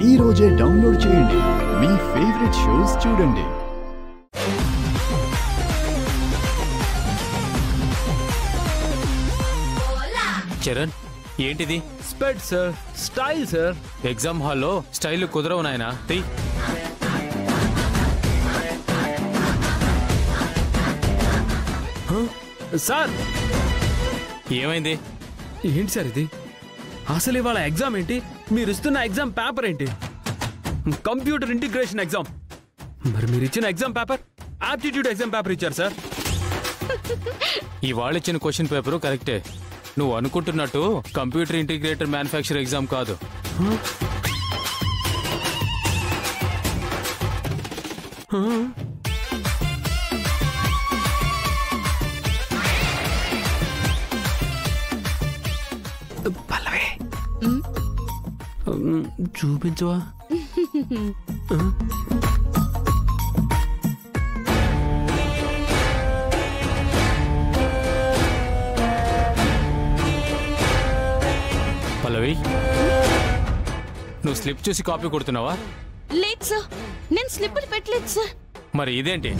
ఈ రోజే డౌన్లోడ్ చేయండి. మీ ఫేవరెట్ షోస్ చూడండి. చరణ్, ఏంటిది? స్పెడ్ సార్, స్టైల్ సార్. ఎగ్జామ్ హాల్లో స్టైల్ కుదరవు నాయనా. సార్ ఏమైంది? ఏంటి సార్ ఇది? అసలు ఇవాళ ఎగ్జామ్ ఏంటి? మీరు ఇస్తున్న ఎగ్జామ్ పేపర్ ఏంటి? Computer integration exam. మరి మీరు ఇచ్చిన exam paper aptitude exam paper ఇచ్చారు సార్. ఇవాళ ఇచ్చిన క్వశ్చన్ పేపరు కరెక్టే. నువ్వు అనుకుంటున్నట్టు కంప్యూటర్ ఇంటిగ్రేటర్ మ్యానుఫ్యాక్చర్ ఎగ్జామ్ కాదు. పల్లవి, చూపించవా? పల్లవి, నువ్వు స్లిప్ చూసి కాపీ కొడుతున్నావా? లేదు సార్, నేను స్లిప్పులు పెట్టలేదు సార్. మరి ఇదేంటి?